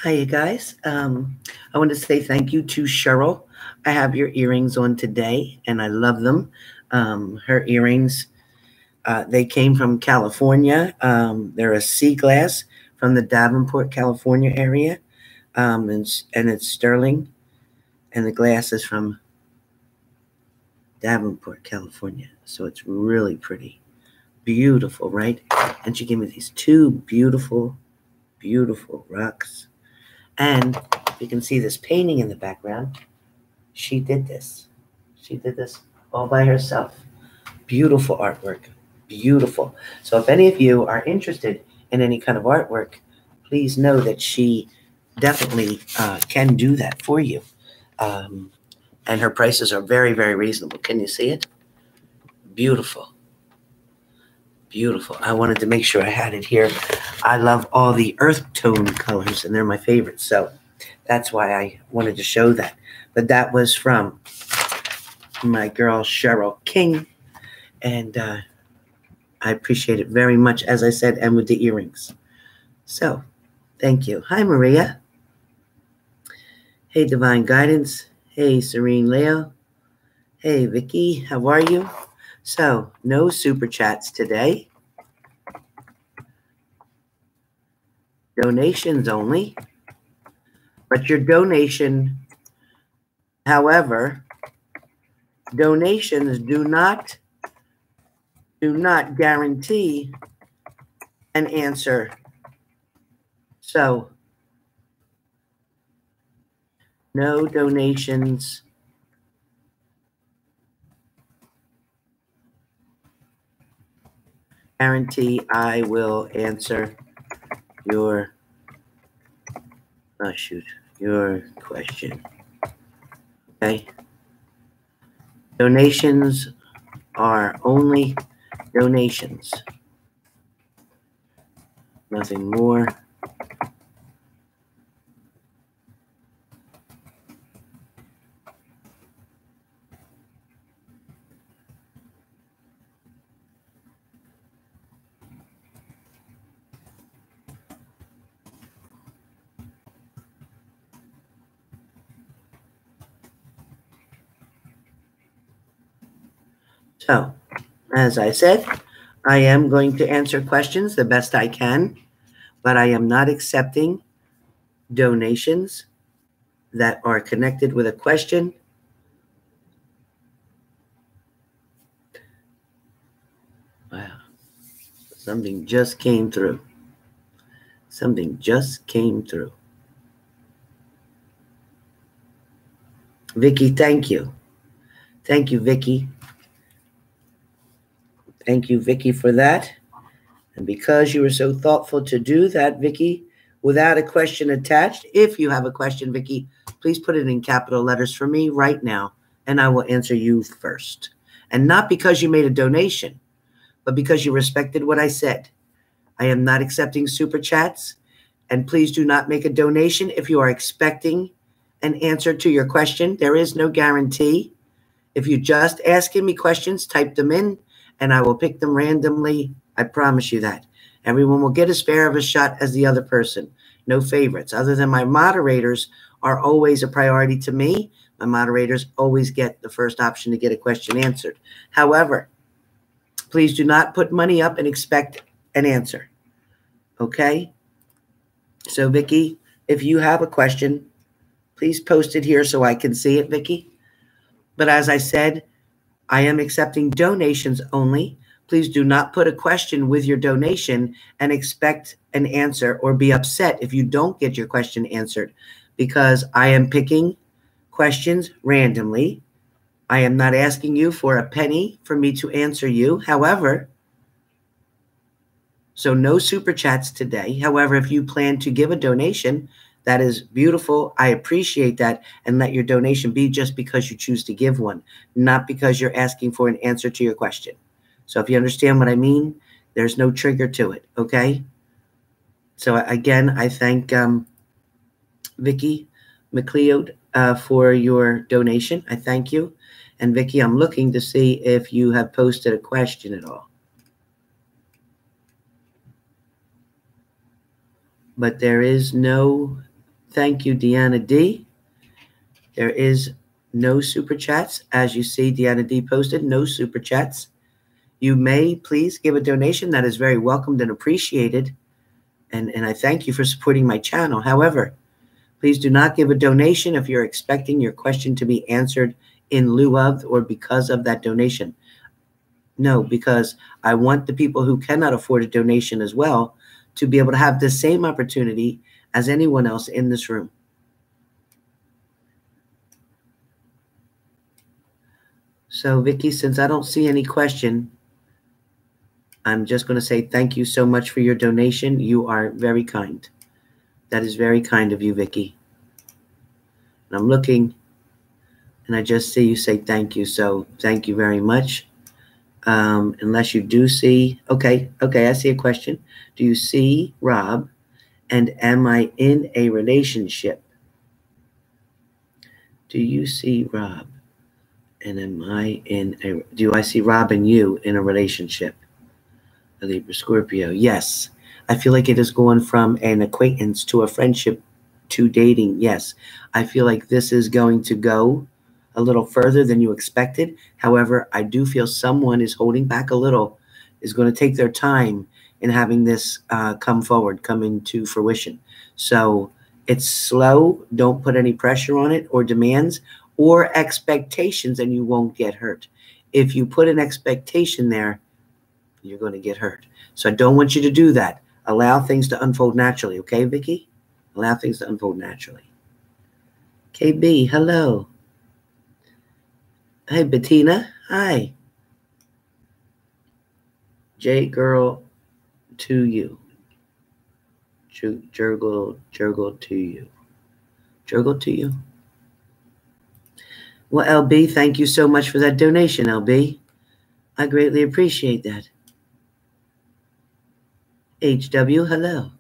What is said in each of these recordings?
Hi, you guys. I want to say thank you to Cheryl. I have your earrings on today, and I love them. Her earrings, they came from California. They're a sea glass from the Davenport, California area, and it's sterling, and the glass is from Davenport, California. So it's really pretty, beautiful, right? And she gave me these two beautiful, beautiful rocks. And you can see this painting in the background. She did this. She did this all by herself. Beautiful artwork. Beautiful. So if any of you are interested in any kind of artwork, please know that she definitely can do that for you. And her prices are very, very reasonable. Can you see it? Beautiful. Beautiful. I wanted to make sure I had it here. I love all the earth tone colors, and they're my favorites. So that's why I wanted to show that. But that was from my girl, Cheryl King. And I appreciate it very much, as I said, and with the earrings. So thank you. Hi, Maria. Hey, Divine Guidance. Hey, Serene Leo. Hey, Vicky. How are you? So no super chats today. Donations only. But your donation, however, donations do not guarantee an answer. So no donations guarantee I will answer your your question. Okay. Donations are only donations. Nothing more. So, as I said, I am going to answer questions the best I can, but I am not accepting donations that are connected with a question. Wow. Something just came through. Something just came through. Vicky, thank you. Thank you, Vicky. Thank you, Vicky, for that. And because you were so thoughtful to do that, Vicky, without a question attached, if you have a question, Vicky, please put it in capital letters for me right now, and I will answer you first. And not because you made a donation, but because you respected what I said. I am not accepting super chats, and please do not make a donation if you are expecting an answer to your question. There is no guarantee. If you just asking me questions, type them in, and I will pick them randomly. I promise you that. Everyone will get as fair of a shot as the other person. No favorites. Other than my moderators are always a priority to me. My moderators always get the first option to get a question answered. However, please do not put money up and expect an answer. Okay? So, Vicky, if you have a question, please post it here so I can see it, Vicky. But as I said, I am accepting donations only. Please do not put a question with your donation and expect an answer or be upset if you don't get your question answered, because I am picking questions randomly. I am not asking you for a penny for me to answer you. However, so no super chats today. However, if you plan to give a donation, that is beautiful. I appreciate that. And let your donation be just because you choose to give one, not because you're asking for an answer to your question. So if you understand what I mean, there's no trigger to it, okay? So again, I thank Vicky McLeod for your donation. I thank you. And Vicky, I'm looking to see if you have posted a question at all. But there is no Thank you, Deanna D. There is no super chats. As you see, Deanna D posted no super chats. You may please give a donation. That is very welcomed and appreciated. And I thank you for supporting my channel. However, please do not give a donation if you're expecting your question to be answered in lieu of or because of that donation. No, because I want the people who cannot afford a donation as well to be able to have the same opportunity as anyone else in this room. So, Vicky, since I don't see any question, I'm just going to say thank you so much for your donation. You are very kind. That is very kind of you, Vicky. And I'm looking, and I just see you say thank you. So thank you very much. Unless you do see, okay, I see a question. Do you see Rob? And am I in a relationship? Do you see Rob? And do I see Rob and you in a relationship? A Libra Scorpio. Yes. I feel like it is going from an acquaintance to a friendship to dating. Yes. I feel like this is going to go a little further than you expected. However, I do feel someone is holding back a little, is going to take their time in having this come into fruition. So it's slow. Don't put any pressure on it or demands or expectations, and you won't get hurt. If you put an expectation there, you're going to get hurt. So I don't want you to do that. Allow things to unfold naturally. Okay, Vicky? Allow things to unfold naturally. KB, hello. Hey, Bettina. Hi. J girl to you. Jurgle to you. Jurgle to you. Well, LB, thank you so much for that donation, LB. I greatly appreciate that. HW, hello.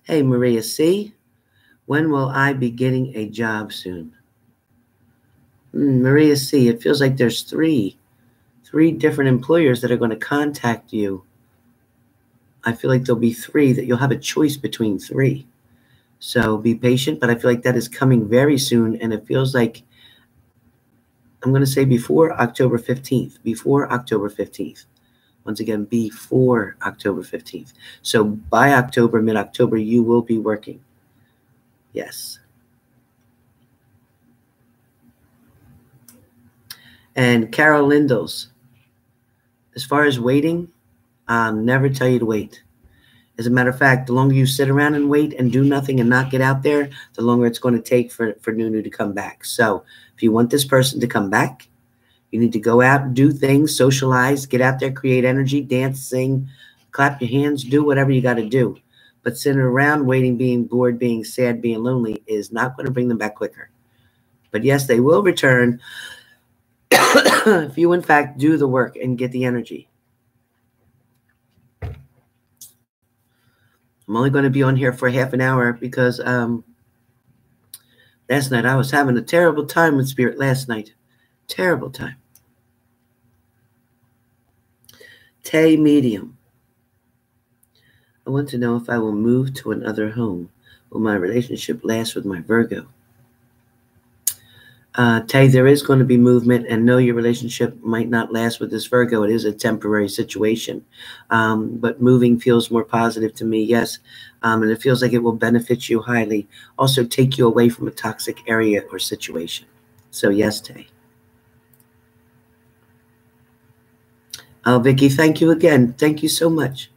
Hey, Maria C. When will I be getting a job soon? Maria C., it feels like there's three different employers that are going to contact you. I feel like there'll be three, that you'll have a choice between three. So be patient, but I feel like that is coming very soon, and it feels like, I'm going to say before October 15th. Before October 15th. Once again, before October 15th. So by October, mid-October, you will be working. Yes. And Carol Lindels, as far as waiting, I'll never tell you to wait. As a matter of fact, the longer you sit around and wait and do nothing and not get out there, the longer it's going to take for Nunu to come back. So if you want this person to come back, you need to go out, do things, socialize, get out there, create energy, dance, sing, clap your hands, do whatever you got to do. But sitting around waiting, being bored, being sad, being lonely is not going to bring them back quicker. But yes, they will return if you, in fact, do the work and get the energy. I'm only going to be on here for half an hour because last night I was having a terrible time with Spirit last night. Terrible time. Tay Medium. I want to know if I will move to another home. Will my relationship last with my Virgo? Tay, there is going to be movement, and no, your relationship might not last with this Virgo. It is a temporary situation. But moving feels more positive to me, yes. And it feels like it will benefit you highly. Also take you away from a toxic area or situation. So yes, Tay. Oh, Vicky, thank you again. Thank you so much.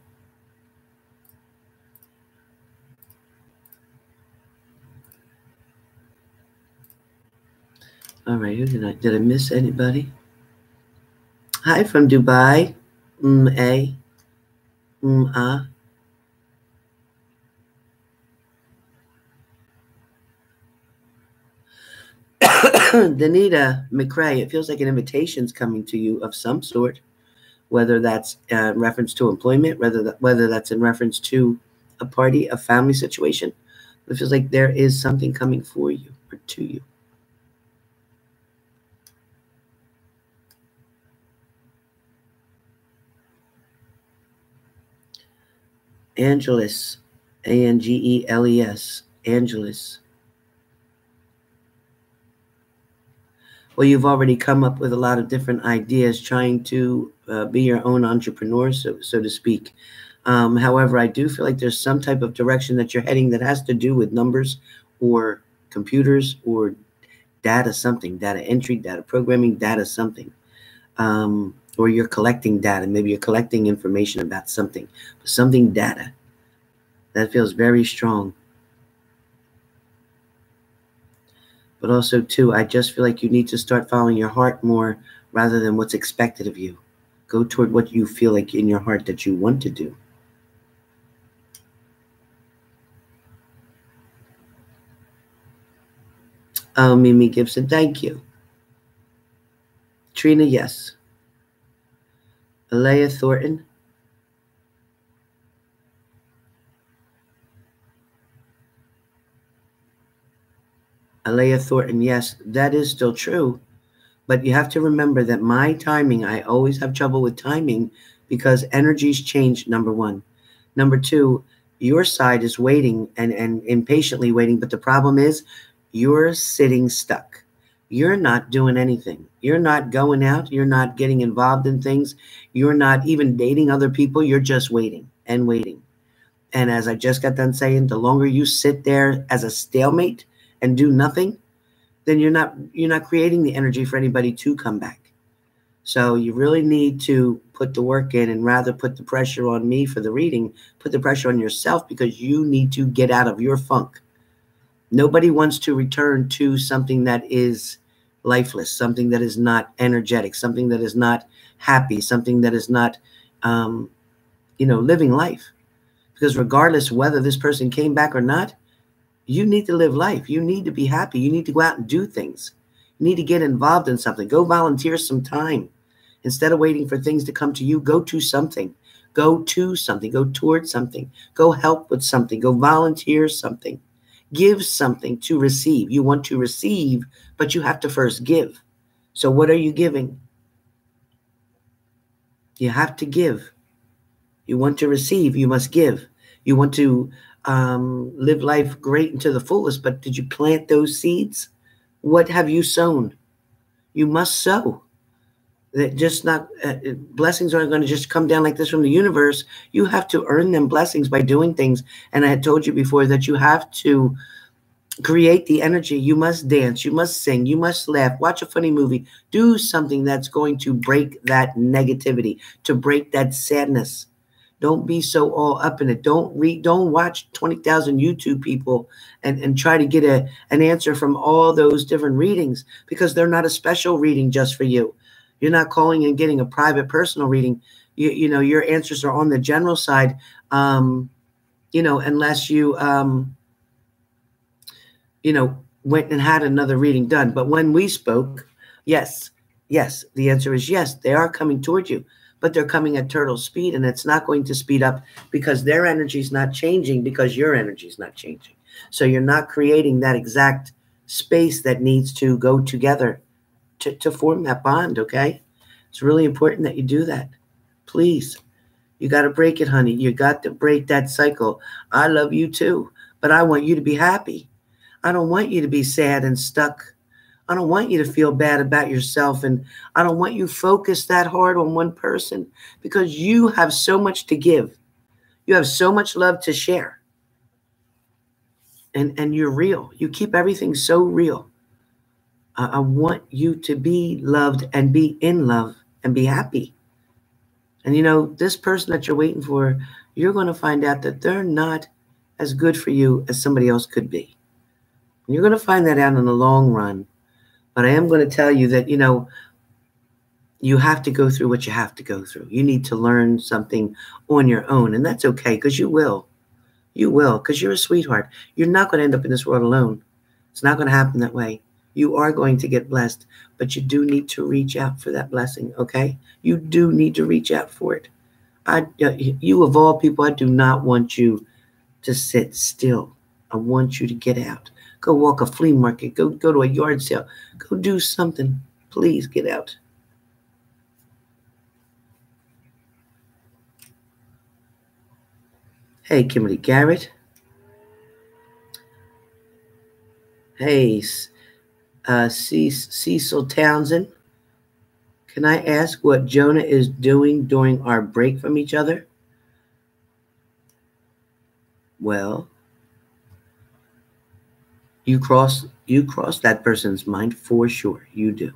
All right, did I miss anybody? Hi from Dubai. Danita McRae, it feels like an invitation's coming to you of some sort, whether that's in reference to employment, whether that's in reference to a party, a family situation. It feels like there is something coming for you or to you. Angeles, Angeles, Angeles. Well, you've already come up with a lot of different ideas trying to be your own entrepreneur, so to speak. However, I do feel like there's some type of direction that you're heading that has to do with numbers or computers or data something, data entry, data programming, data something. Or you're collecting data. Maybe you're collecting information about something, something data. That feels very strong. But also, too, I just feel like you need to start following your heart more rather than what's expected of you. Go toward what you feel like in your heart that you want to do. Oh, Mimi Gibson, thank you. Trina, yes. Alea Thornton. Alea Thornton, yes, that is still true. But you have to remember that my timing, I always have trouble with timing because energies change, number one. Number two, your side is waiting and impatiently waiting. But the problem is you're sitting stuck. You're not doing anything. You're not going out. You're not getting involved in things. You're not even dating other people. You're just waiting and waiting. And as I just got done saying, the longer you sit there as a stalemate and do nothing, then you're not creating the energy for anybody to come back. So you really need to put the work in and rather put the pressure on me for the reading, put the pressure on yourself because you need to get out of your funk. Nobody wants to return to something that is lifeless, something that is not energetic, something that is not happy, something that is not, living life. Because regardless whether this person came back or not, you need to live life. You need to be happy. You need to go out and do things. You need to get involved in something. Go volunteer some time. Instead of waiting for things to come to you, go to something. Go to something. Go towards something. Go help with something. Go volunteer something. Give something to receive. You want to receive, but you have to first give. So what are you giving? You have to give. You want to receive, you must give. You want to live life great and to the fullest, but did you plant those seeds? What have you sown? You must sow. That just not blessings aren't going to just come down like this from the universe. You have to earn them blessings by doing things. And I had told you before that you have to create the energy. You must dance. You must sing. You must laugh. Watch a funny movie. Do something that's going to break that negativity, to break that sadness. Don't be so all up in it. Don't watch 20,000 YouTube people and try to get an answer from all those different readings because they're not a special reading just for you. You're not calling and getting a private personal reading. You know, your answers are on the general side, unless you, went and had another reading done. But when we spoke, yes, the answer is yes, they are coming toward you, but they're coming at turtle speed, and it's not going to speed up because their energy is not changing because your energy is not changing. So you're not creating that exact space that needs to go together to form that bond, okay? It's really important that you do that. Please. You got to break it, honey. You got to break that cycle. I love you too, but I want you to be happy. I don't want you to be sad and stuck. I don't want you to feel bad about yourself, and I don't want you focused that hard on one person because you have so much to give. You have so much love to share. And you're real. You keep everything so real. I want you to be loved and be in love and be happy. And this person that you're waiting for, you're going to find out that they're not as good for you as somebody else could be. And you're going to find that out in the long run. But I am going to tell you that, you have to go through what you have to go through. You need to learn something on your own. And that's okay because you will. You will because you're a sweetheart. You're not going to end up in this world alone. It's not going to happen that way. You are going to get blessed, but you do need to reach out for that blessing, okay? You do need to reach out for it. You of all people, I do not want you to sit still. I want you to get out. Go walk a flea market. Go to a yard sale. Go do something. Please get out. Hey, Kimberly Garrett. Hey, Cecil Townsend, can I ask what Jonah is doing during our break from each other? Well, you cross that person's mind for sure. You do.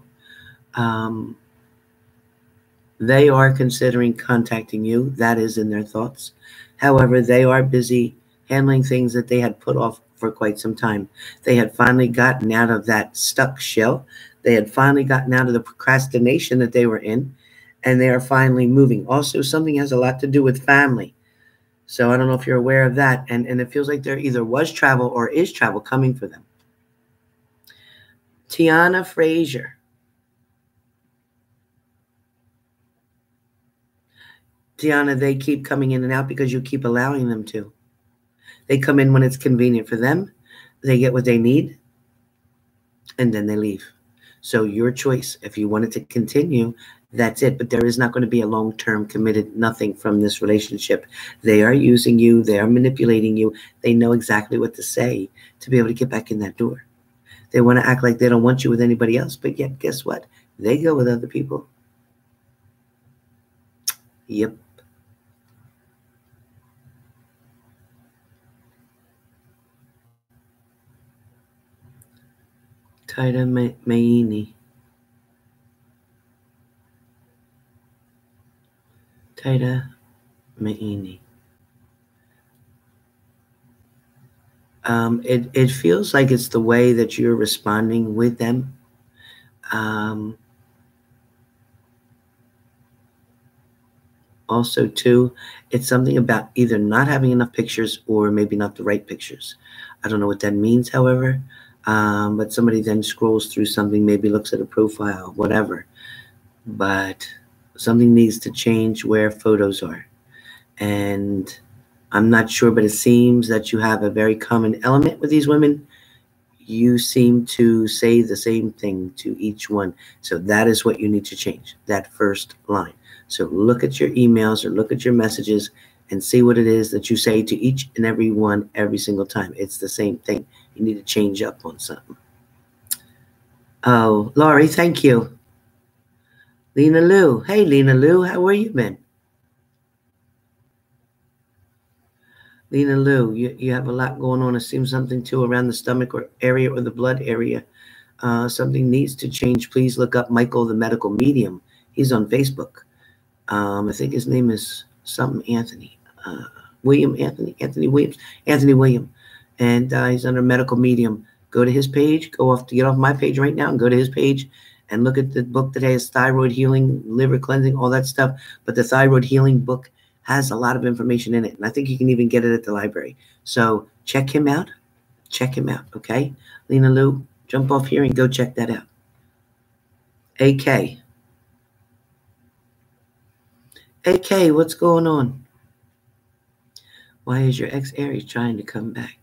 They are considering contacting you. That is in their thoughts. However, they are busy handling things that they had put off for quite some time. They had finally gotten out of that stuck shell. They had finally gotten out of the procrastination that they were in, and they are finally moving. Also, something has a lot to do with family. So I don't know if you're aware of that. And it feels like there either was travel or is travel coming for them. Tiana Frazier. Tiana, they keep coming in and out because you keep allowing them to. They come in when it's convenient for them. They get what they need, and then they leave. So your choice. If you want it to continue, that's it. But there is not going to be a long-term committed nothing from this relationship. They are using you. They are manipulating you. They know exactly what to say to be able to get back in that door. They want to act like they don't want you with anybody else. But yet, guess what? They go with other people. Yep. Taita Maini. Taita Maini. It feels like it's the way that you're responding with them. Also, too, it's something about either not having enough pictures or maybe not the right pictures. I don't know what that means, however, but somebody then scrolls through something, maybe looks at a profile, whatever. But something needs to change where photos are. And I'm not sure, but it seems that you have a very common element with these women. You seem to say the same thing to each one. So that is what you need to change, that first line. So look at your emails or look at your messages and see what it is that you say to each and every one every single time. It's the same thing. You need to change up on something. Oh, Laurie, thank you. Lena Lou. Hey, Lena Lou, how are you been? Lena Lou, you have a lot going on. It seems something too around the stomach or area or the blood area. Something needs to change. Please look up Michael, the medical medium. He's on Facebook. I think his name is something Anthony. Anthony William. And he's under medical medium. Go to his page. Get off my page right now and go to his page and look at the book that has thyroid healing, liver cleansing, all that stuff. But the thyroid healing book has a lot of information in it. And I think you can even get it at the library. So check him out. Check him out, okay? Lena Lou, jump off here and go check that out. AK. AK, what's going on? Why is your ex-Aries trying to come back?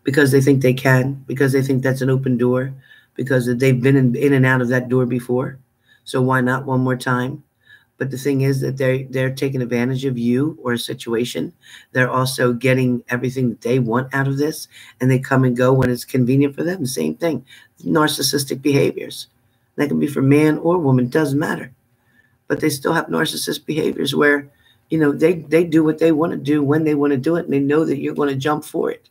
Because they think they can. Because they think that's an open door. Because they've been in and out of that door before. So why not one more time? But the thing is that they're taking advantage of you or a situation. They're also getting everything that they want out of this, and they come and go when it's convenient for them. The same thing. Narcissistic behaviors. That can be for man or woman, doesn't matter. But they still have narcissist behaviors where, they do what they want to do when they want to do it, and they know that you're going to jump for it.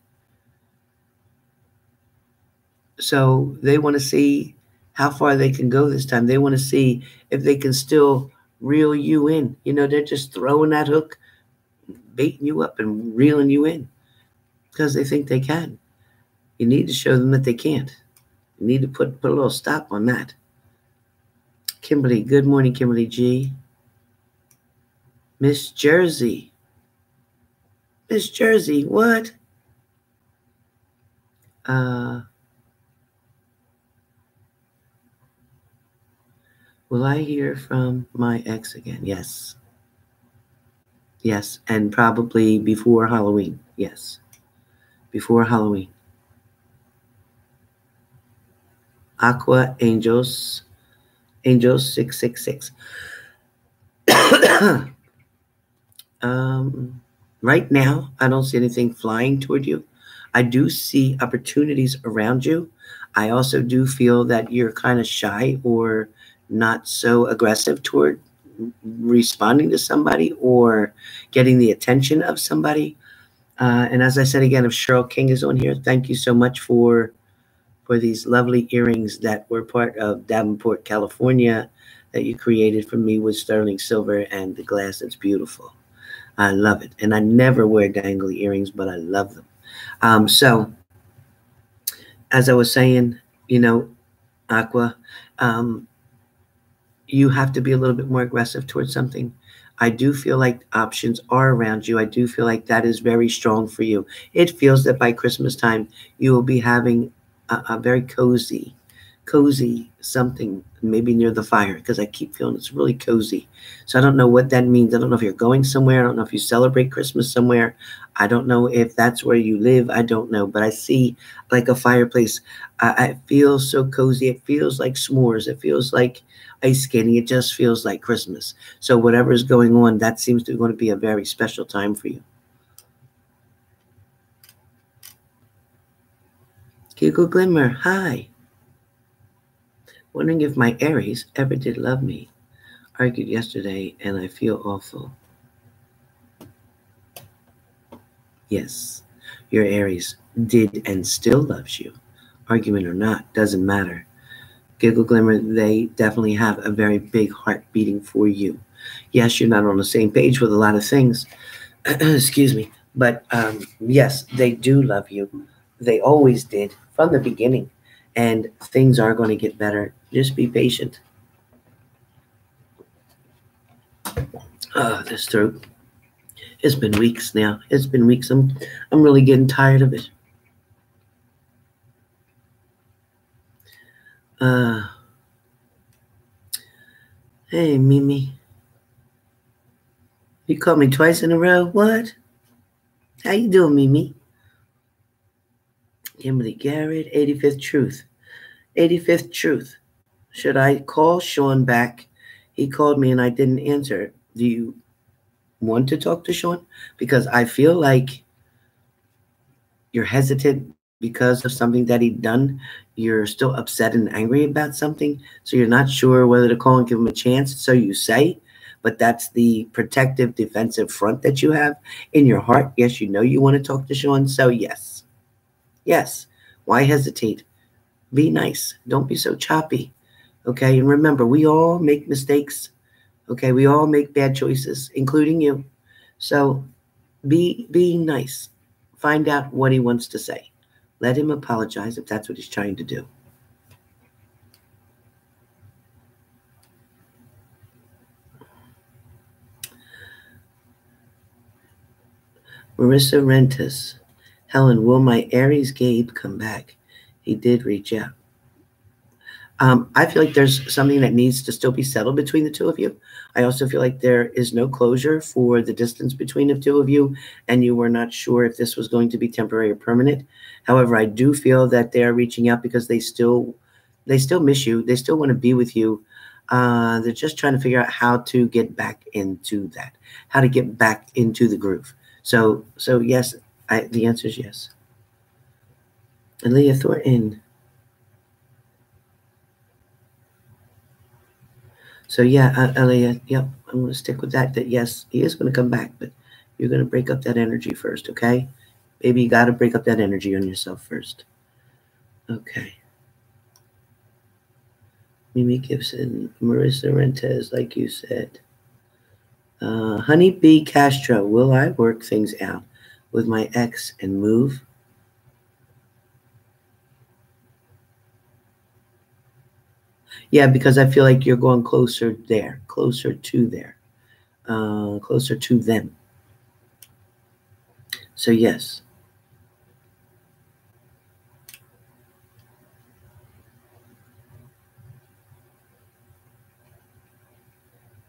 So they want to see how far they can go this time. They want to see if they can still reel you in. They're just throwing that hook, baiting you up and reeling you in because they think they can. You need to show them that they can't. You need to put a little stop on that. Kimberly, good morning, Kimberly G. Miss Jersey. Miss Jersey, what? Will I hear from my ex again? Yes. Yes, and probably before Halloween. Yes, before Halloween. Aqua Angels 666. Right now, I don't see anything flying toward you. I do see opportunities around you, I also do feel that you're kind of shy or not so aggressive toward responding to somebody or getting the attention of somebody. And as I said again, if Cheryl King is on here, thank you so much for these lovely earrings that were part of Davenport, California, that you created for me with sterling silver and the glass. That's beautiful. I love it. And I never wear dangly earrings, but I love them. So as I was saying, Aqua, you have to be a little bit more aggressive towards something. I do feel like options are around you. I do feel like that is very strong for you. It feels that by Christmas time, you will be having a very cozy something, maybe near the fire, because I keep feeling it's really cozy. So I don't know what that means. I don't know if you're going somewhere. I don't know if you celebrate Christmas somewhere. I don't know if that's where you live. I don't know. But I see like a fireplace. I feel so cozy. It feels like s'mores. It feels like ice skating. It just feels like Christmas. So whatever is going on, that seems to be going to be a very special time for you. Giggle Glimmer, hi. Wondering if my Aries ever did love me. Argued yesterday and I feel awful. Yes, your Aries did and still loves you. Argument or not, doesn't matter. Giggle Glimmer, they definitely have a very big heart beating for you. Yes, you're not on the same page with a lot of things. Excuse me. But yes, they do love you. They always did from the beginning. And things are going to get better. Just be patient. This throat. It's been weeks now. It's been weeks. I'm really getting tired of it. Hey, Mimi. You called me twice in a row? What? How you doing, Mimi? Kimberly Garrett, 85th Truth. 85th Truth. Should I call Sean back? He called me and I didn't answer. Do you want to talk to Sean? Because I feel like you're hesitant because of something that he'd done. You're still upset and angry about something. So you're not sure whether to call and give him a chance. So you say, but that's the protective defensive front that you have in your heart. Yes, you know you want to talk to Sean. So yes. Yes. Why hesitate? Be nice. Don't be so choppy. Okay. And remember, we all make mistakes. Okay. We all make bad choices, including you. So be nice. Find out what he wants to say. Let him apologize if that's what he's trying to do. Marissa Rentas. Helen, will my Aries Gabe come back? He did reach out. I feel like there's something that needs to still be settled between the two of you. I also feel like there is no closure for the distance between the two of you, and you were not sure if this was going to be temporary or permanent. However, I do feel that they're reaching out because they still miss you. They still want to be with you. They're just trying to figure out how to get back into that, how to get back into the groove. So yes, the answer is yes. And Leah Thornton. So yeah, Elliot, yep, I'm going to stick with that. That yes, he is going to come back, but you're going to break up that energy first, okay? Baby, you got to break up that energy on yourself first. Okay. Mimi Gibson, Marissa Rentes, like you said. Honeybee Castro, will I work things out with my ex and move? Yeah, because I feel like you're going closer there, closer to there, closer to them. So yes.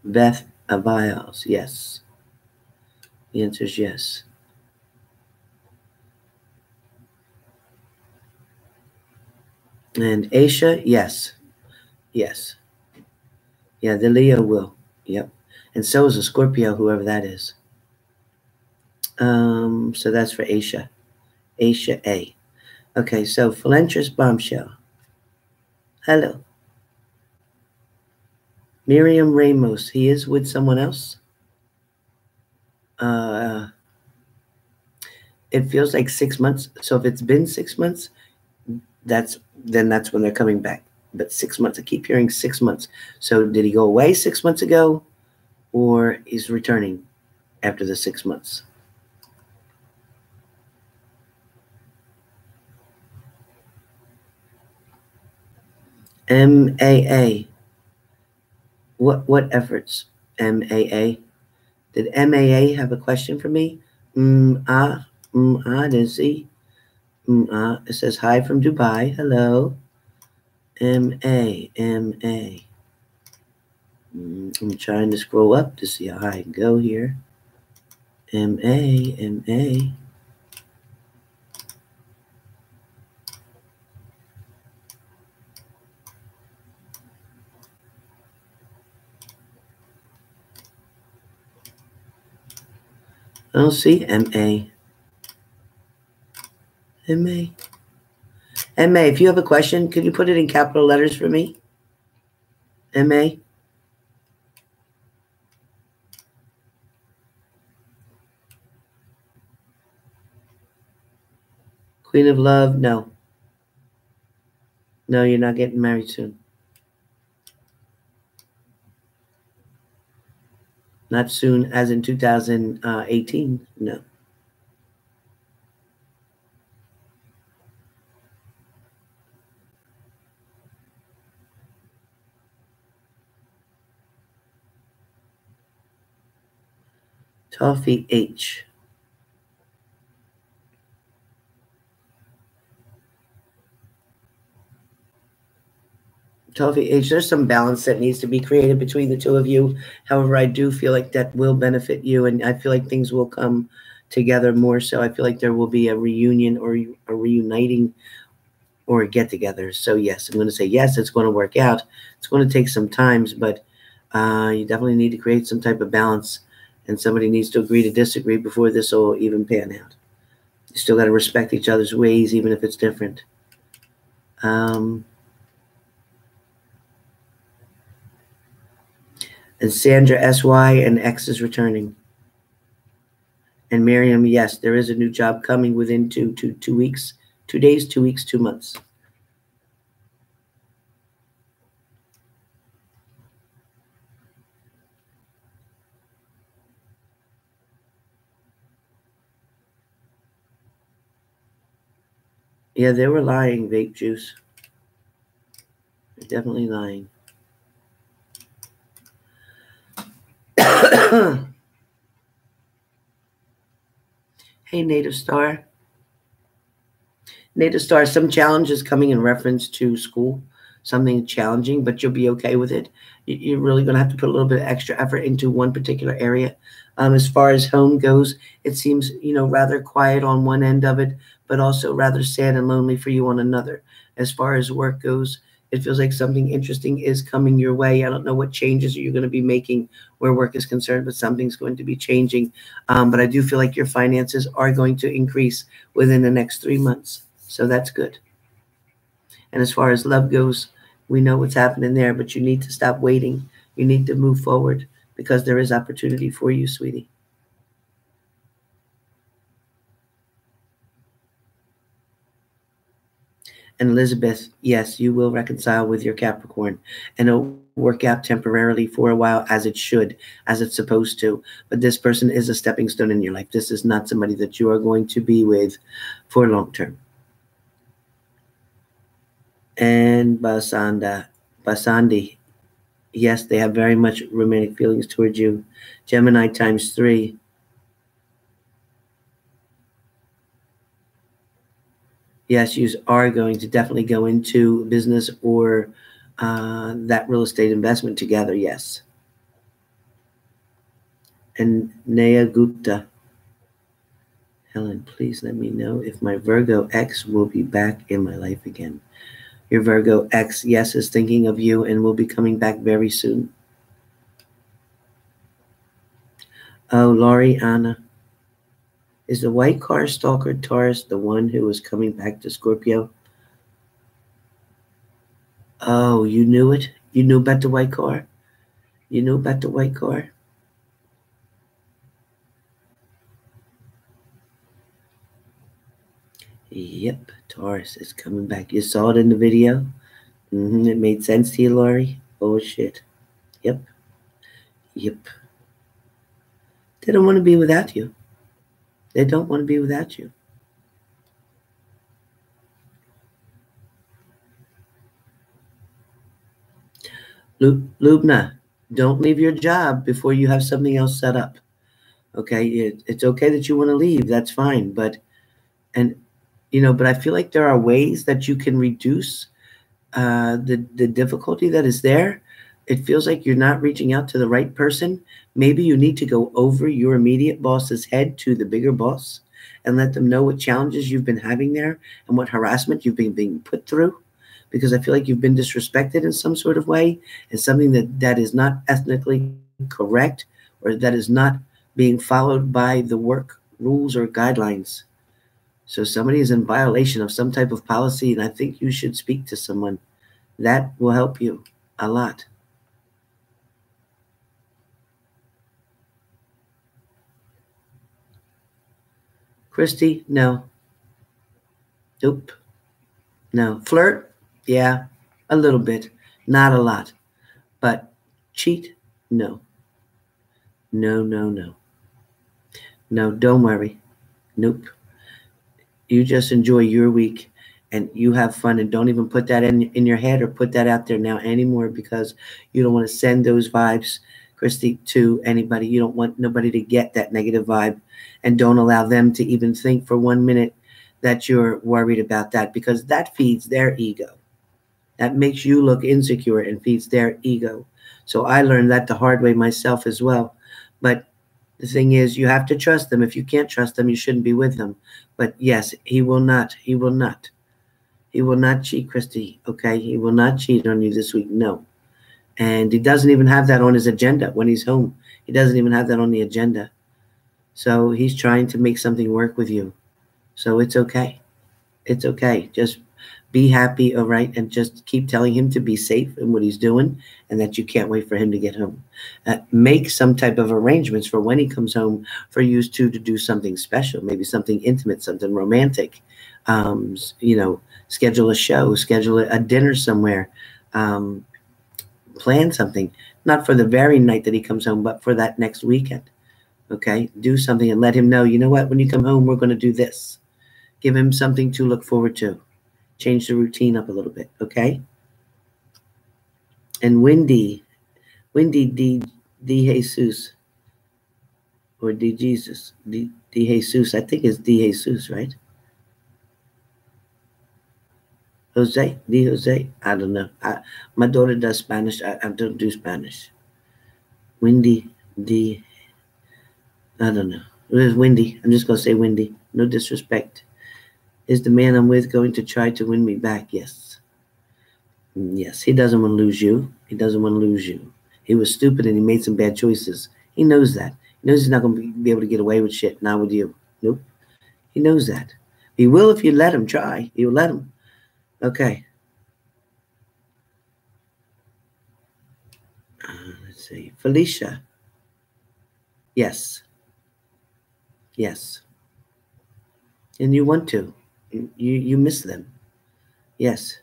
Beth Aviles, yes. The answer is yes. And Aisha, yes. Yes. Yeah, the Leo will. Yep. And so is a Scorpio, whoever that is. So that's for Aisha. Aisha A. Okay, so Philanthropist Bombshell. Hello. Miriam Ramos. He is with someone else. It feels like 6 months. So if it's been 6 months, that's when they're coming back. But 6 months, I keep hearing 6 months. So did he go away 6 months ago, or he's returning after the 6 months? MAA. What efforts? MAA. Did MAA have a question for me? Didn't see. It says hi from Dubai. Hello. MA. I'm trying to scroll up to see how high I can go here. MA. I don't see MA. MA, if you have a question, could you put it in capital letters for me? MA. Queen of Love, no. No, you're not getting married soon. Not soon, as in 2018, no. Toffee H. Toffee H, there's some balance that needs to be created between the two of you. However, I do feel like that will benefit you, and I feel like things will come together more so. I feel like there will be a reunion or a reuniting or a get-together. So yes, I'm going to say yes, it's going to work out. It's going to take some times, but you definitely need to create some type of balance, and somebody needs to agree to disagree before this will even pan out. You still got to respect each other's ways, even if it's different. And Sandra, SY, and X is returning. And Miriam, yes, there is a new job coming within 2 weeks, 2 days, 2 weeks, 2 months. Yeah, they were lying, vape juice. They're definitely lying. Hey, Native Star. Native Star, some challenges coming in reference to school, something challenging, but you'll be okay with it. You're really going to have to put a little bit of extra effort into one particular area. As far as home goes, it seems, rather quiet on one end of it, but also rather sad and lonely for you on another. As far as work goes, it feels like something interesting is coming your way. I don't know what changes you're going to be making where work is concerned, but something's going to be changing. But I do feel like your finances are going to increase within the next 3 months. So that's good. And as far as love goes, we know what's happening there, but you need to stop waiting. You need to move forward because there is opportunity for you, sweetie. And Elizabeth, yes, you will reconcile with your Capricorn, and it'll work out temporarily for a while, as it should, as it's supposed to. But this person is a stepping stone in your life. This is not somebody that you are going to be with for long term. And Basandi, yes, they have very much romantic feelings towards you. Gemini times 3. Yes, you are going to definitely go into business or that real estate investment together, yes. And Naya Gupta. Helen, please let me know if my Virgo X will be back in my life again. Your Virgo X, yes, is thinking of you and will be coming back very soon. Oh, Laurie, Anna. Is the white car stalker Taurus the one who was coming back to Scorpio? Oh, you knew it? You knew about the white car? You knew about the white car? Yep, Taurus is coming back. You saw it in the video? It made sense to you, Laurie? Oh, shit. Yep. Yep. They don't want to be without you. They don't want to be without you. Lubna, don't leave your job before you have something else set up. Okay? It's okay that you want to leave. That's fine. But I feel like there are ways that you can reduce the difficulty that is there. It feels like you're not reaching out to the right person. Maybe you need to go over your immediate boss's head to the bigger boss and let them know what challenges you've been having there and what harassment you've been being put through, because I feel like you've been disrespected in some sort of way, and something that is not ethnically correct, or that is not being followed by the work rules or guidelines. So somebody is in violation of some type of policy, and I think you should speak to someone. That will help you a lot. Christy, no. Nope. No. Flirt? Yeah, a little bit. Not a lot. But cheat? No. No, no, no. No, don't worry. Nope. You just enjoy your week and you have fun, and don't even put that in your head or put that out there now anymore, because you don't want to send those vibes, Christy, to anybody. You don't want nobody to get that negative vibe, and don't allow them to even think for 1 minute that you're worried about that, because that feeds their ego. That makes you look insecure and feeds their ego. So I learned that the hard way myself as well. But the thing is, you have to trust them. If you can't trust them, you shouldn't be with them. But yes, he will not. He will not. He will not cheat, Christy. Okay? He will not cheat on you this week. No. And he doesn't even have that on his agenda when he's home. He doesn't even have that on the agenda. So he's trying to make something work with you. So it's okay. It's okay. Just be happy, all right? And just keep telling him to be safe in what he's doing, and that you can't wait for him to get home. Make some type of arrangements for when he comes home for you two to do something special, maybe something intimate, something romantic. Schedule a show, schedule a dinner somewhere, plan something, not for the very night that he comes home, but for that next weekend. Okay? Do something and let him know, you know what, when you come home, we're going to do this. Give him something to look forward to. Change the routine up a little bit, okay? And Wendy D Jesus, or D Jesus, D Jesus, I think it's D Jesus, right? Jose, D Jose, I don't know. My daughter does Spanish. I don't do Spanish. Wendy D, I don't know. It is Wendy. I'm just going to say Wendy. No disrespect. Is the man I'm with going to try to win me back? Yes. Yes, he doesn't want to lose you. He doesn't want to lose you. He was stupid and he made some bad choices. He knows that. He knows he's not going to be able to get away with shit. Not with you. Nope. He knows that. He will if you let him try. You'll let him. Okay. Let's see. Felicia. Yes. Yes. And you want to. You miss them. Yes.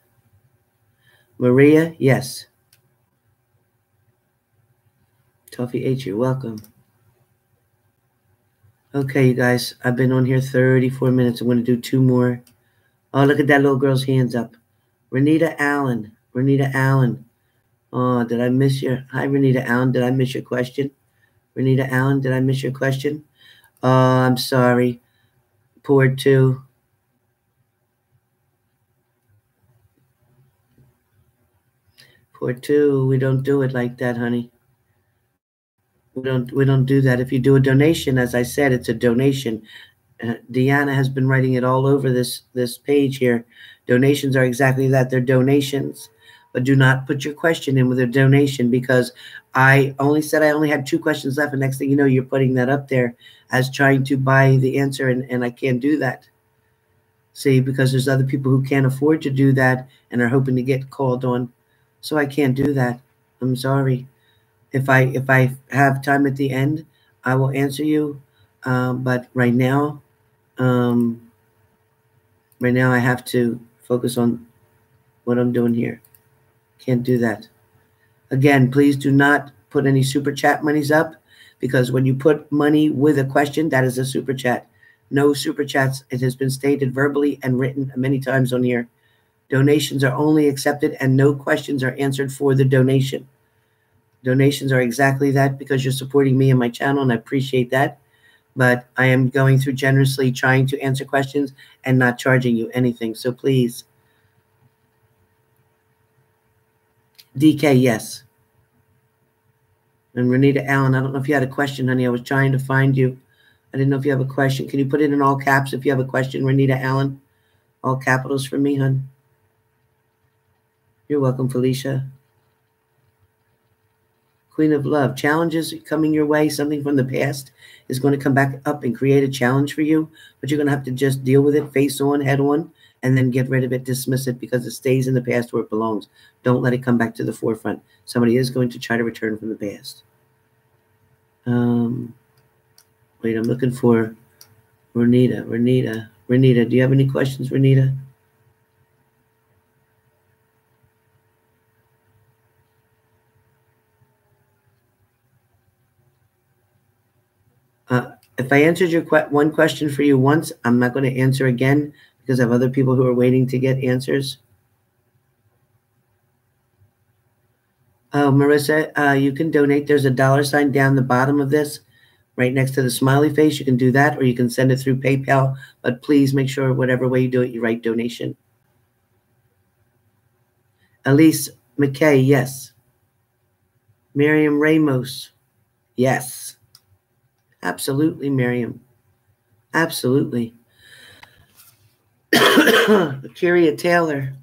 Maria, yes. Toffee H, you're welcome. Okay, you guys. I've been on here 34 minutes. I'm going to do 2 more. Oh, look at that little girl's hands up. Renita Allen. Renita Allen. Oh, did I miss your... Hi, Renita Allen. Did I miss your question? Renita Allen, did I miss your question? Oh, I'm sorry. Poor 2. Poor 2. We don't do it like that, honey. We don't do that. If you do a donation, as I said, it's a donation. Deanna has been writing it all over this page here. Donations are exactly that. They're donations. but do not put your question in with a donation, because I only said I only had 2 questions left, and next thing you know, you're putting that up there as trying to buy the answer, and I can't do that. See, because there's other people who can't afford to do that and are hoping to get called on. So I can't do that. I'm sorry. If I have time at the end, I will answer you. But right now I have to focus on what I'm doing here. Can't do that. Again, please do not put any super chat monies up, because when you put money with a question, that is a super chat. No super chats. It has been stated verbally and written many times on here. Donations are only accepted and no questions are answered for the donation. Donations are exactly that, because you're supporting me and my channel, and I appreciate that. But I am going through generously trying to answer questions and not charging you anything. So please. DK, yes. And Renita Allen, I don't know if you had a question, honey. I was trying to find you. I didn't know if you have a question. Can you put it in all caps if you have a question, Renita Allen? All capitals for me, hon. You're welcome, Felicia. Queen of Love, challenges coming your way. Something from the past is going to come back up and create a challenge for you, but you're going to have to just deal with it, face on, head on, and then get rid of it, dismiss it, because it stays in the past where it belongs. Don't let it come back to the forefront. Somebody is going to try to return from the past. Wait, I'm looking for Renita. Do you have any questions, Renita? If I answered your one question for you once, I'm not going to answer again, because I have other people who are waiting to get answers. Oh, Marissa, you can donate. There's a $sign down the bottom of this, right next to the smiley face. You can do that, or you can send it through PayPal. But please make sure whatever way you do it, you write donation. Elise McKay, yes. Miriam Ramos, yes. Absolutely, Miriam. Absolutely. Kyria Taylor.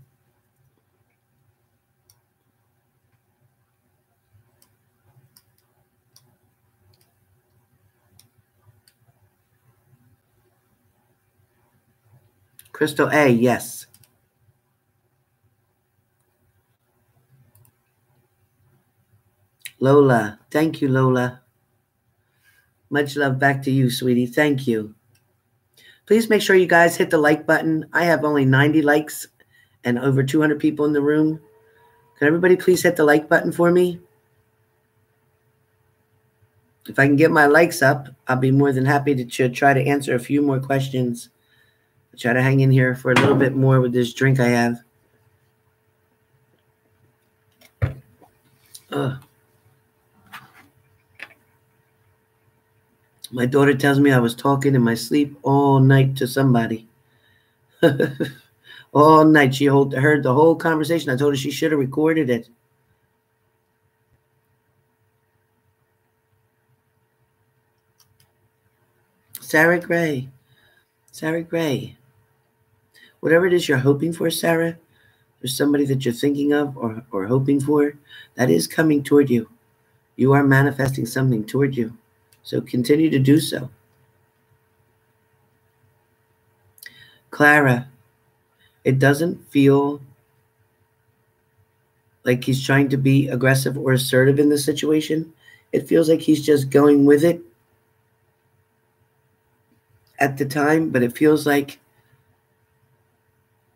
Crystal A, yes. Lola, thank you, Lola. Much love back to you, sweetie. Thank you. Please make sure you guys hit the like button. I have only 90 likes and over 200 people in the room. Can everybody please hit the like button for me? If I can get my likes up, I'll be more than happy to try to answer a few more questions. I'll try to hang in here for a little bit more with this drink I have. My daughter tells me I was talking in my sleep all night to somebody. All night. She heard the whole conversation. I told her she should have recorded it. Sarah Gray. Sarah Gray. Whatever it is you're hoping for, Sarah, or somebody that you're thinking of or hoping for, that is coming toward you. You are manifesting something toward you. So continue to do so. Clara, it doesn't feel like he's trying to be aggressive or assertive in this situation. It feels like he's just going with it at the time, but it feels like,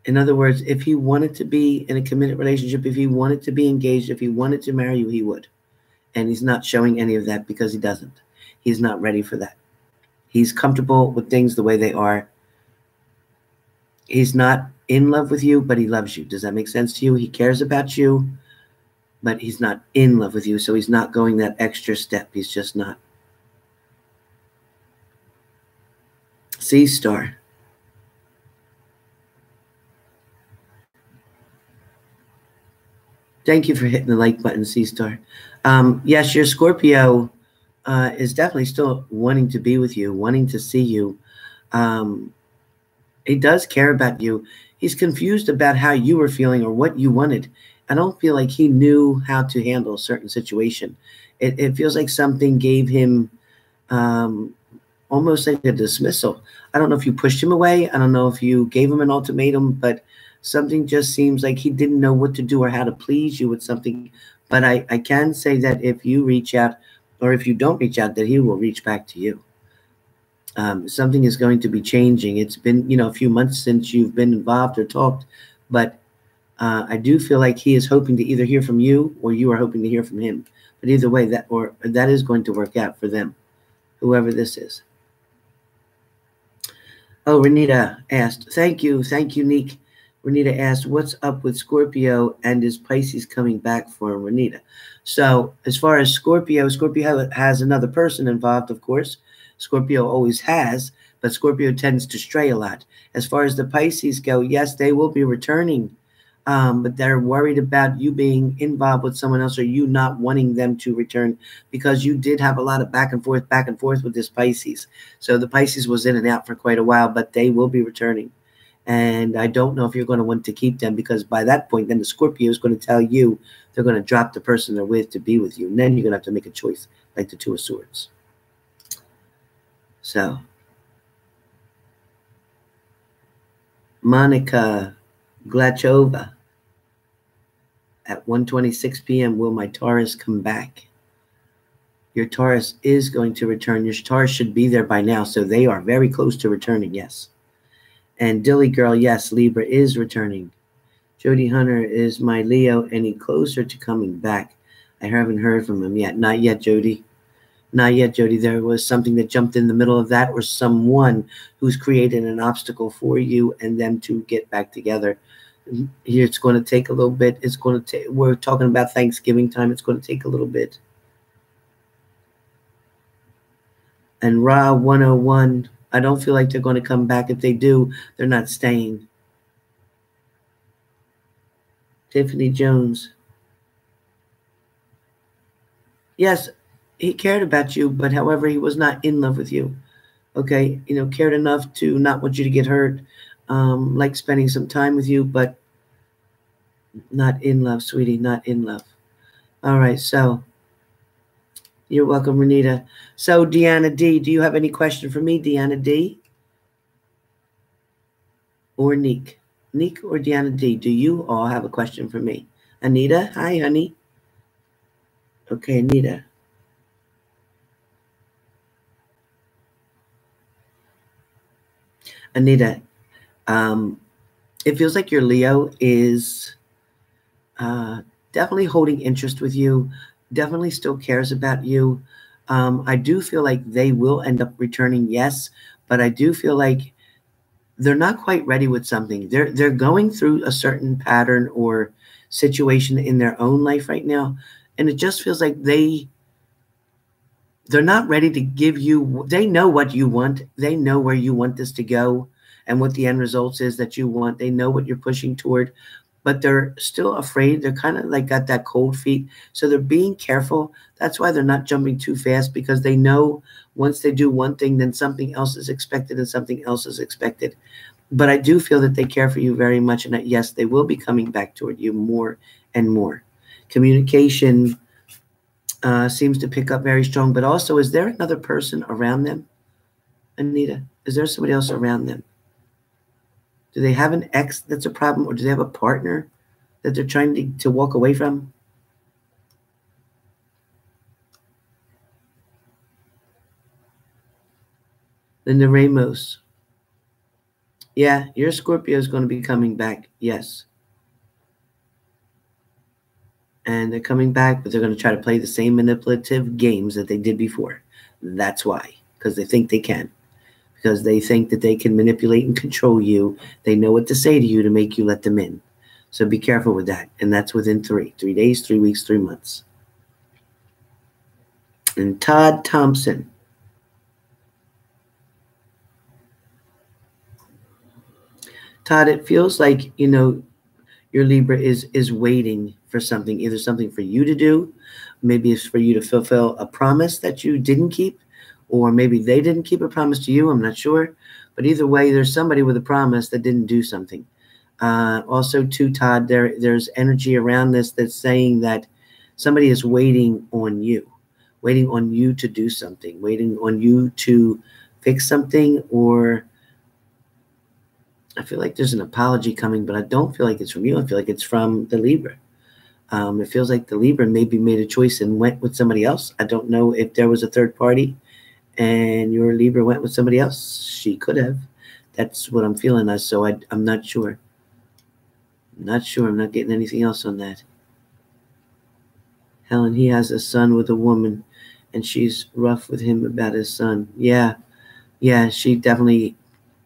in other words, if he wanted to be in a committed relationship, if he wanted to be engaged, if he wanted to marry you, he would. And he's not showing any of that because he doesn't. He's not ready for that. He's comfortable with things the way they are. He's not in love with you, but he loves you. Does that make sense to you? He cares about you, but he's not in love with you, so he's not going that extra step. He's just not. C-Star. Thank you for hitting the like button, C-Star. Yes, your Scorpio is definitely still wanting to be with you, wanting to see you. He does care about you. He's confused about how you were feeling or what you wanted. I don't feel like he knew how to handle a certain situation. It feels like something gave him um, almost like a dismissal. I don't know if you pushed him away. I don't know if you gave him an ultimatum, but something just seems like he didn't know what to do or how to please you with something. But I can say that if you reach out or if you don't reach out, that he will reach back to you. Something is going to be changing. It's been, a few months since you've been involved or talked, but I do feel like he is hoping to either hear from you or you are hoping to hear from him. But either way, that is going to work out for them, whoever this is. Oh, Renita asked, thank you, Neek. Renita asked, what's up with Scorpio and is Pisces coming back for Renita? So as far as Scorpio has another person involved, of course. Scorpio always has, but Scorpio tends to stray a lot. As far as the Pisces go, yes, they will be returning, but they're worried about you being involved with someone else or you not wanting them to return because you did have a lot of back and forth with this Pisces. So the Pisces was in and out for quite a while, but they will be returning. And I don't know if you're going to want to keep them because by that point, then the Scorpio is going to tell you they're going to drop the person they're with to be with you. And then you're going to have to make a choice like the Two of Swords. So, Monica Glachova at 1:26 p.m. Will my Taurus come back? Your Taurus is going to return. Your Taurus should be there by now, so they are very close to returning, yes. And Dilly Girl, yes, Libra is returning. Jody Hunter, is my Leo any closer to coming back? I haven't heard from him yet. Not yet, Jody. Not yet, Jody. There was something that jumped in the middle of that or someone who's created an obstacle for you and them to get back together. Here, it's going to take a little bit. We're talking about Thanksgiving time. It's going to take a little bit. And Ra 101, I don't feel like they're going to come back. If they do, they're not staying. Tiffany Jones. Yes, he cared about you, but however, he was not in love with you. Okay, cared enough to not want you to get hurt, like spending some time with you, but not in love, sweetie, not in love. All right, so you're welcome, Renita. So Deanna D, do you have any question for me, Deanna D? Or Neek? Neek or Deanna D, do you all have a question for me? Anita, hi, honey. Okay, Anita. Anita, it feels like your Leo is definitely holding interest with you, definitely still cares about you. I do feel like they will end up returning, yes, but I do feel like they're not quite ready with something. They're going through a certain pattern or situation in their own life right now, and it just feels like they're not ready to give you. They know what you want. They know where you want this to go and what the end results is that you want. They know what you're pushing toward, but they're still afraid. They're kind of like got that cold feet. So they're being careful. That's why they're not jumping too fast because they know once they do one thing, then something else is expected and something else is expected. But I do feel that they care for you very much and that, yes, they will be coming back toward you more and more. Communication seems to pick up very strong, but also, is there another person around them, Anita? Is there somebody else around them? Do they have an ex that's a problem, or do they have a partner that they're trying to walk away from? Linda Ramos. Yeah, your Scorpio is going to be coming back, yes. And they're coming back, but they're going to try to play the same manipulative games that they did before. That's why, because they think they can. Because they think that they can manipulate and control you. They know what to say to you to make you let them in. So be careful with that. And that's within 3 days, 3 weeks, 3 months. And Todd Thompson. Todd, it feels like, your Libra is waiting for something, either something for you to do, maybe it's for you to fulfill a promise that you didn't keep, or maybe they didn't keep a promise to you, I'm not sure. But either way, there's somebody with a promise that didn't do something. Also, too, Todd, there's energy around this that's saying that somebody is waiting on you to do something, waiting on you to fix something, or I feel like there's an apology coming, but I don't feel like it's from you. I feel like it's from the Libra. It feels like the Libra maybe made a choice and went with somebody else. I don't know if there was a third party and your Libra went with somebody else. She could have. That's what I'm feeling. So I'm not sure. I'm not sure. I'm not getting anything else on that. Helen, he has a son with a woman, and she's rough with him about his son. Yeah, she definitely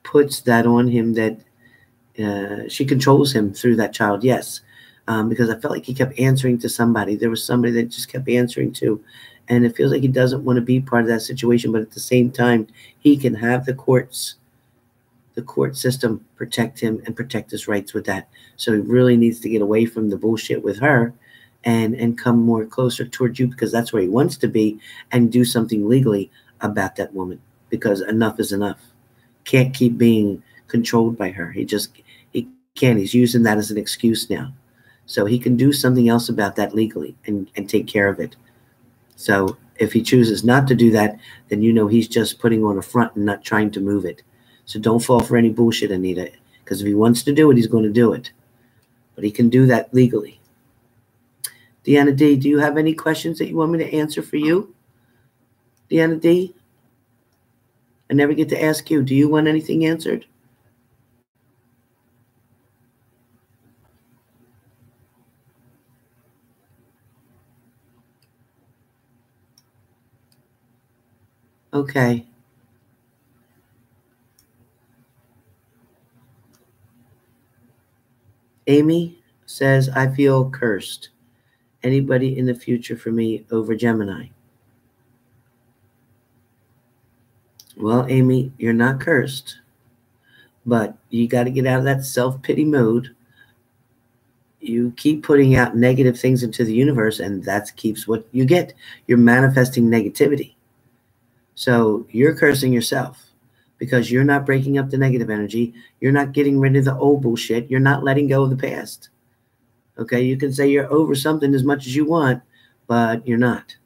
puts that on him, that she controls him through that child. Yes, because I felt like he kept answering to somebody. There was somebody that just kept answering to, and it feels like he doesn't want to be part of that situation. But at the same time, he can have the court system protect him and protect his rights with that. So he really needs to get away from the bullshit with her and come more closer towards you, because that's where he wants to be, and do something legally about that woman, because enough is enough. Can't keep being controlled by her. He can't. He's using that as an excuse now. So he can do something else about that legally and take care of it. So if he chooses not to do that, then he's just putting on a front and not trying to move it. So don't fall for any bullshit, Anita, because if he wants to do it, he's going to do it. But he can do that legally. Deanna D, do you have any questions that you want me to answer for you? Deanna D? I never get to ask you. Do you want anything answered? Okay. Amy says, I feel cursed. Anybody in the future for me over Gemini? Well, Amy, you're not cursed, but you got to get out of that self-pity mode. You keep putting out negative things into the universe, and that keeps what you get. You're manifesting negativity. So you're cursing yourself because you're not breaking up the negative energy. You're not getting rid of the old bullshit. You're not letting go of the past. Okay, you can say you're over something as much as you want, but you're not.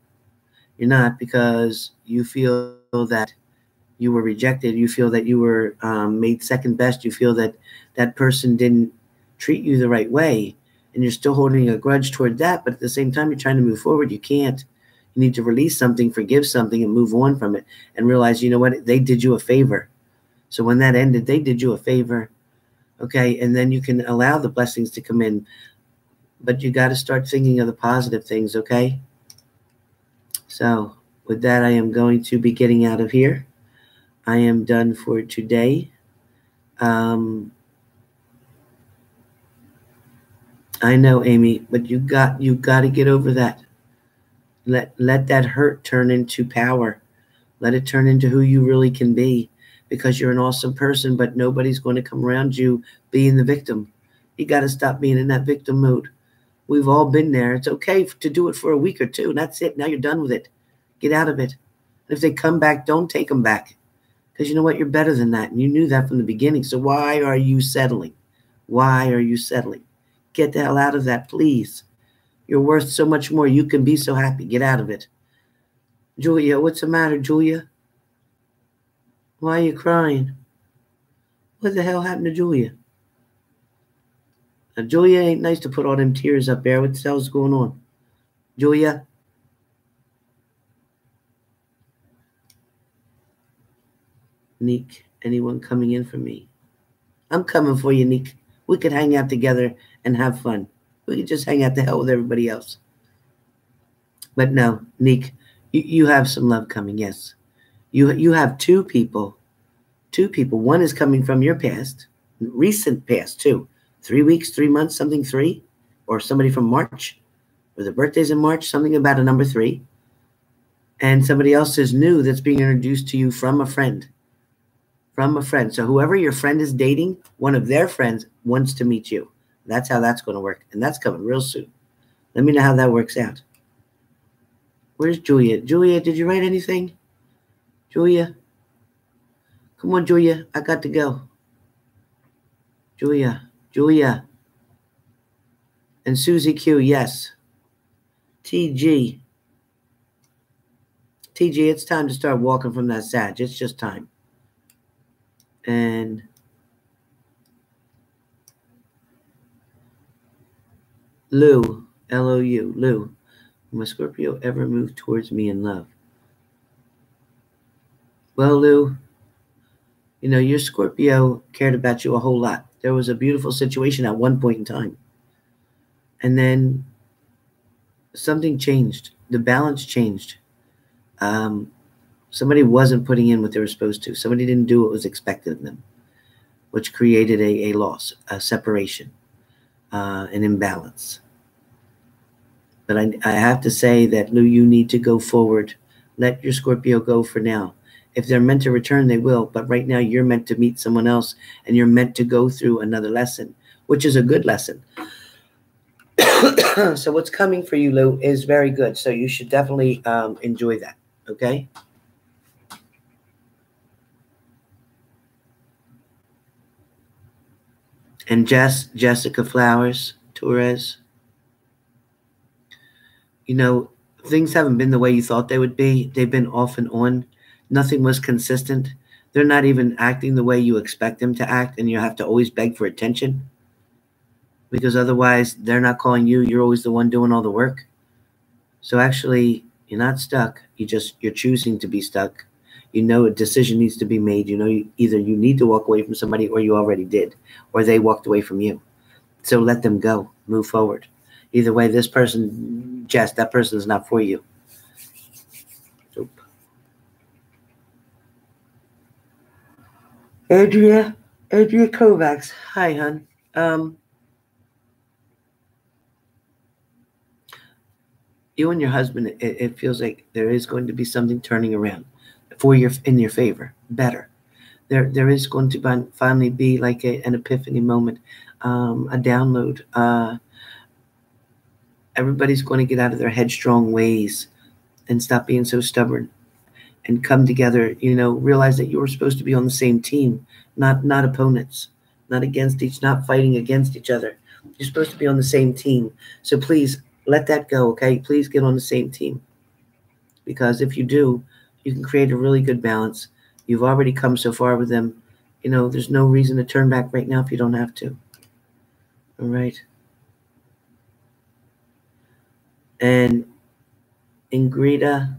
You're not, because you feel that you were rejected. You feel that you were made second best. You feel that that person didn't treat you the right way, and you're still holding a grudge toward that. But at the same time, you're trying to move forward. You can't. You need to release something, forgive something, and move on from it, and realize, you know what? They did you a favor. So when that ended, they did you a favor. Okay, and then you can allow the blessings to come in. But you got to start thinking of the positive things, okay? So with that, I am going to be getting out of here. I am done for today. I know, Amy, but you got to get over that. Let that hurt turn into power. Let it turn into who you really can be, because you're an awesome person, but nobody's going to come around you being the victim. You got to stop being in that victim mode. We've all been there. It's okay to do it for a week or two, and that's it. Now you're done with it. Get out of it. And if they come back, don't take them back, because you know what? You're better than that, and you knew that from the beginning. So why are you settling? Why are you settling? Get the hell out of that, please. You're worth so much more. You can be so happy. Get out of it. Julia, what's the matter, Julia? Why are you crying? What the hell happened to Julia? Now, Julia, ain't nice to put all them tears up there. What the hell's going on? Julia? Neek, anyone coming in for me? I'm coming for you, Neek. We could hang out together and have fun. We could just hang out the hell with everybody else. But no, Neek, you have some love coming, yes. You have two people. One is coming from your past, recent past too. 3 weeks, 3 months, something 3, or somebody from March, or the birthday's in March, something about a number 3. And somebody else is new that's being introduced to you from a friend. From a friend. So whoever your friend is dating, one of their friends wants to meet you. That's how that's going to work. And that's coming real soon. Let me know how that works out. Where's Julia? Julia, did you write anything? Julia? Come on, Julia. I got to go. Julia. Julia. And Susie Q, yes. TG. TG, it's time to start walking from that Sag. It's just time. And Lou, L-O-U, Lou. Will my Scorpio ever move towards me in love? Well, Lou, you know, your Scorpio cared about you a whole lot. There was a beautiful situation at one point in time. And then something changed. The balance changed. Somebody wasn't putting in what they were supposed to. Somebody didn't do what was expected of them, which created a loss, a separation, an imbalance. But I have to say that, Lou, you need to go forward. Let your Scorpio go for now. If they're meant to return, they will. But right now, you're meant to meet someone else, and you're meant to go through another lesson, which is a good lesson. So what's coming for you, Lou, is very good. So you should definitely enjoy that, okay? And Jessica Flowers, Torres, you know, things haven't been the way you thought they would be. They've been off and on. Nothing was consistent. They're not even acting the way you expect them to act, and you have to always beg for attention because otherwise they're not calling you. You're always the one doing all the work. So actually, you're not stuck. You're choosing to be stuck. You know a decision needs to be made. You know either you need to walk away from somebody or you already did, or they walked away from you. So let them go. Move forward. Either way, this person, Jess, that person is not for you. Nope. Andrea Kovacs. Hi, hon. You and your husband, it feels like there is going to be something turning around in your favor. Better. There is going to finally be like an epiphany moment, a download. Everybody's going to get out of their headstrong ways and stop being so stubborn and come together, you know, realize that you were supposed to be on the same team, not opponents, not fighting against each other. You're supposed to be on the same team. So please let that go, okay? Please get on the same team. Because if you do, you can create a really good balance. You've already come so far with them. You know, there's no reason to turn back right now if you don't have to. All right. And Ingrida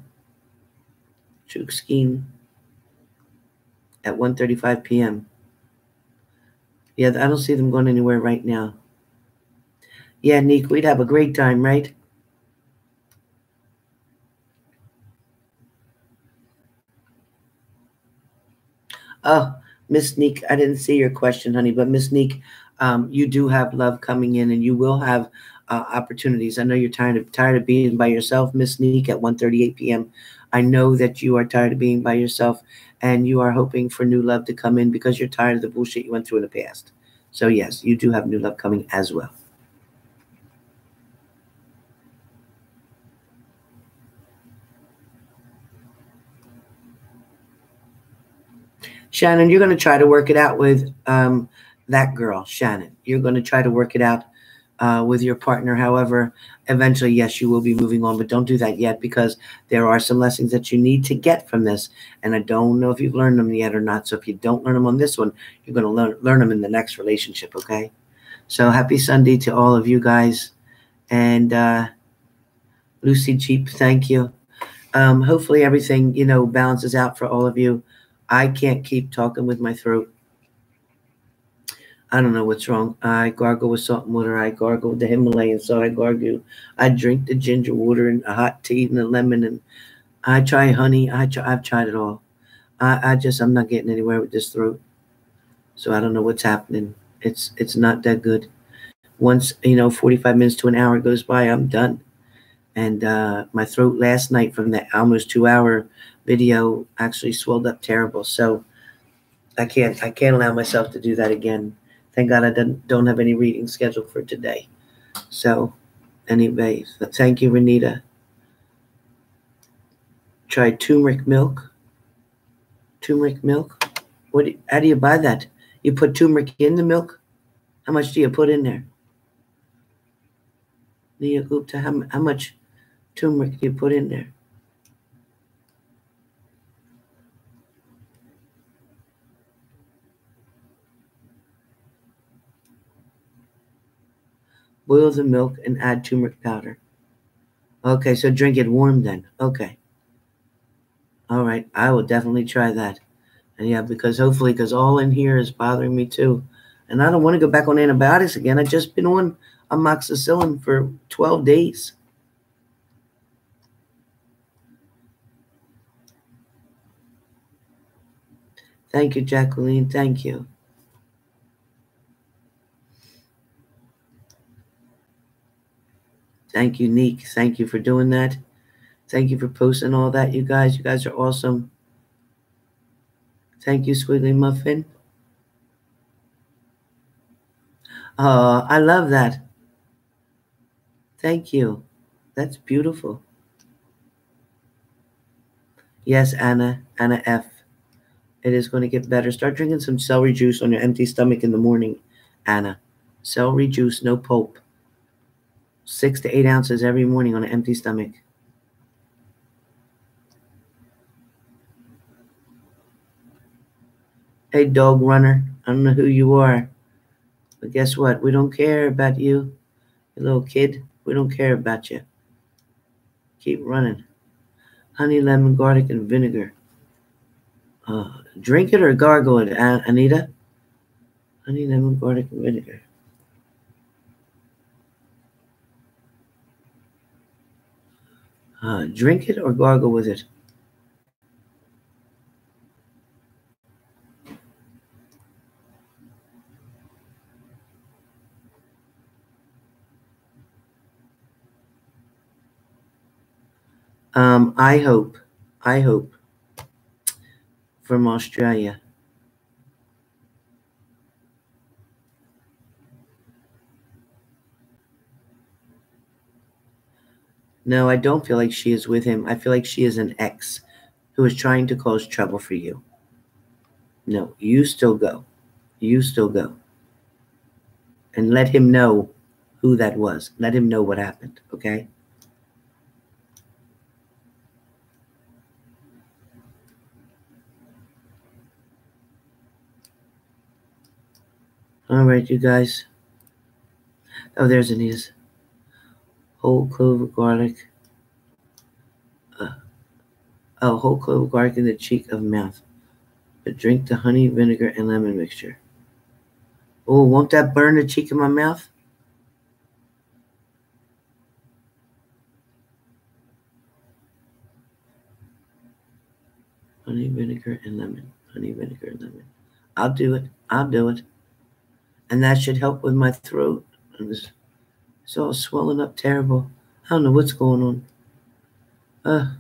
Chukskeen at 1:35 p.m. Yeah, I don't see them going anywhere right now. Yeah, Nick, we'd have a great time, right? Oh, Miss Neek, I didn't see your question, honey, but Miss Neek, you do have love coming in, and you will have opportunities. I know you're tired of being by yourself, Miss Neek, at 1:38 p.m. I know that you are tired of being by yourself, and you are hoping for new love to come in because you're tired of the bullshit you went through in the past. So yes, you do have new love coming as well. Shannon, you're going to try to work it out with that girl, Shannon. You're going to try to work it out with your partner. However, eventually, yes, you will be moving on, but don't do that yet because there are some lessons that you need to get from this. And I don't know if you've learned them yet or not. So if you don't learn them on this one, you're going to learn them in the next relationship, okay? So happy Sunday to all of you guys. And Lucy Jeep, thank you. Hopefully everything, you know, balances out for all of you. I can't keep talking with my throat. I don't know what's wrong. I gargle with salt and water. I gargle with the Himalayan salt. I gargle. I drink the ginger water and a hot tea and a lemon. And I try honey. I've tried it all. I'm not getting anywhere with this throat. So I don't know what's happening. It's not that good. Once, 45 minutes to an hour goes by, I'm done. And my throat last night from that almost 2-hour video actually swelled up terrible. So I can't allow myself to do that again. Thank God I don't have any reading scheduled for today. So anyway, thank you, Renita. Try turmeric milk. Turmeric milk? How do you buy that? You put turmeric in the milk? How much do you put in there? Nia Gupta, how much turmeric do you put in there? Boil the milk and add turmeric powder. Okay, so drink it warm then. Okay. All right, I will definitely try that. And yeah, because all in here is bothering me too. And I don't want to go back on antibiotics again. I've just been on amoxicillin for 12 days. Thank you, Jacqueline. Thank you. Thank you, Neek. Thank you for doing that. Thank you for posting all that, you guys. You guys are awesome. Thank you, Squiggly Muffin. I love that. Thank you. That's beautiful. Yes, Anna F. It is going to get better. Start drinking some celery juice on your empty stomach in the morning, Anna. Celery juice, no pulp. 6 to 8 ounces every morning on an empty stomach. Hey, dog runner. I don't know who you are, but guess what? We don't care about you, you little kid. We don't care about you. Keep running. Honey, lemon, garlic, and vinegar. Drink it or gargle it, Anita? Honey, lemon, garlic, and vinegar. Drink it or gargle with it. I hope from Australia. No, I don't feel like she is with him. I feel like she is an ex who is trying to cause trouble for you. No, you still go. You still go. And let him know who that was. Let him know what happened, okay? All right, you guys. Oh, there's Anita's. Whole clove of garlic. Whole clove of garlic in the cheek of mouth. But drink the honey, vinegar, and lemon mixture. Oh, won't that burn the cheek of my mouth? Honey, vinegar, and lemon. Honey, vinegar, and lemon. I'll do it. I'll do it. And that should help with my throat. It's all swelling up terrible. I don't know what's going on.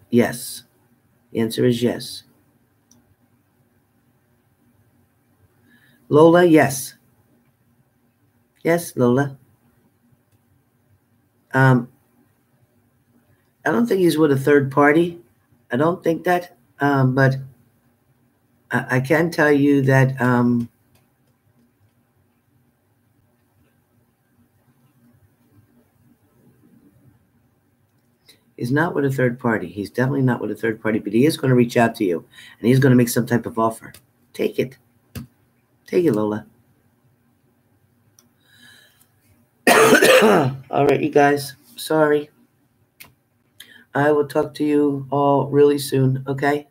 Yes. The answer is yes. Lola, yes. Yes, Lola. I don't think he's with a third party. I don't think that. But I can tell you that he's not with a third party. He's definitely not with a third party, but he is going to reach out to you, and he's going to make some type of offer. Take it. Take it, Lola. All right, you guys. Sorry. I will talk to you all really soon, okay?